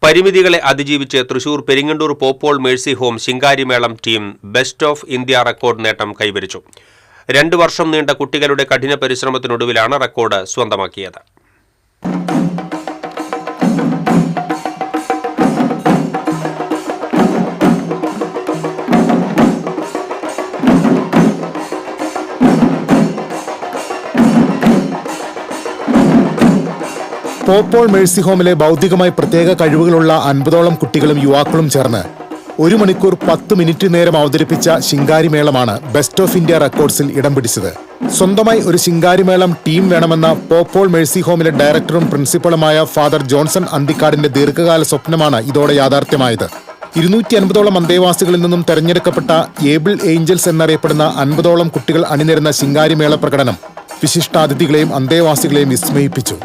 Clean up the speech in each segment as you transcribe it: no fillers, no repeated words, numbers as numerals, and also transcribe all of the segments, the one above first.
പരിമിതികളെ അതിജീവിച്ച് Thrissur Peringandoor Pope Paul mercy home Shinkarimelam team best of India record നേട്ടം കൈവരിച്ചു. 2 വർഷം നീണ്ട കുട്ടികളുടെ കഠിന പരിശ്രമത്തിനൊടുവിലാണ് റെക്കോർഡ് സ്വന്തമാക്കിയത്. പോപ്പോൾ മേഴ്സി ഹോമിലെ ബൗദ്ധികമായി പ്രത്യേക കഴിവുകളുള്ള 50ഓളം കുട്ടികളും യുവാക്കളും ചേർന്ന് 1 മണിക്കൂർ 10 മിനിറ്റ് നേരം അവതരിപ്പിച്ച ശിങ്കാരിമേളമാണ് ബെസ്റ്റ് ഓഫ് ഇന്ത്യ റെക്കോർഡ്സിൽ ഇടം പിടിച്ചത്. സ്വന്തമായി ഒരു ശിങ്കാരിമേളം ടീം വേണമെന്ന പോപ്പോൾ മേഴ്സി ഹോമിലെ ഡയറക്ടറും പ്രിൻസിപ്പളുമായ ഫാദർ ജോൺസൺ അന്തിക്കാടിന്റെ ദീർഘകാല സ്വപ്നമാണ് ഇതോടെ യാഥാർത്ഥ്യമായത്. 250ഓളം അന്തേവാസികളിൽ നിന്നും തെരഞ്ഞെടുക്കപ്പെട്ട ഏബിൾ ഏഞ്ചൽസ് എന്നറിയപ്പെടുന്ന 50ഓളം കുട്ടികൾ അണിനിരുന്ന ശിങ്കാരിമേള പ്രകടനം വിശിഷ്ടാതിഥികളെയും അന്തേവാസികളെയും വിസ്മയിപ്പിച്ചു.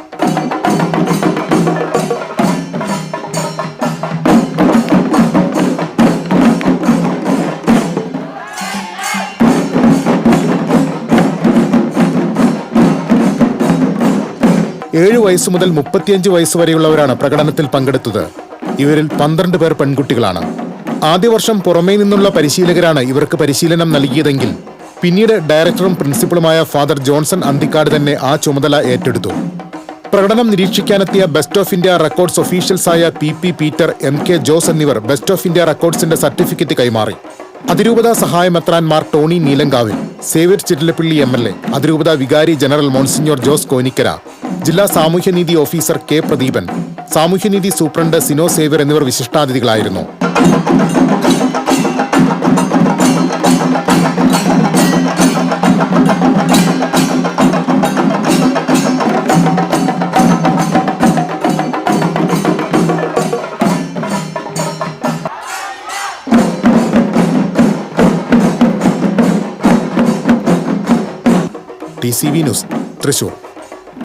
ഏഴ് വയസ്സ് മുതൽ 35 വയസ്സ് വരെയുള്ളവരാണ് പ്രകടനത്തിൽ പങ്കെടുത്തത്. ഇവരിൽ 12 പേർ പെൺകുട്ടികളാണ്. ആദ്യ വർഷം പുറമേ നിന്നുള്ള പരിശീലകരാണ് ഇവർക്ക് പരിശീലനം നൽകിയതെങ്കിൽ പിന്നീട് ഡയറക്ടറും പ്രിൻസിപ്പളുമായ ഫാദർ ജോൺസൺ അന്തിക്കാട് തന്നെ ആ ചുമതല ഏറ്റെടുത്തു. പ്രകടനം നിരീക്ഷിക്കാനെത്തിയ ബെസ്റ്റ് ഓഫ് ഇന്ത്യ റെക്കോർഡ്സ് ഒഫീഷ്യൽസായ PP പീറ്റർ, MK ജോസ് എന്നിവർ ബെസ്റ്റ് ഓഫ് ഇന്ത്യ റെക്കോർഡ്സിന്റെ സർട്ടിഫിക്കറ്റ് കൈമാറി. അതിരൂപത സഹായമെത്രാൻമാർ Tony Neelankavil, Xavier Chittilappilly MLA, അതിരൂപത വികാരി ജനറൽ മോൺസിഞ്ഞോർ ജോസ് കോനിക്കര, ജില്ലാ സാമൂഹ്യനീതി ഓഫീസർ K പ്രദീപൻ, സാമൂഹ്യനീതി സൂപ്രണ്ട് സിനോ സേവ്യർ എന്നിവർ വിശിഷ്ടാതിഥികളായിരുന്നു. TCV news, Thrissur.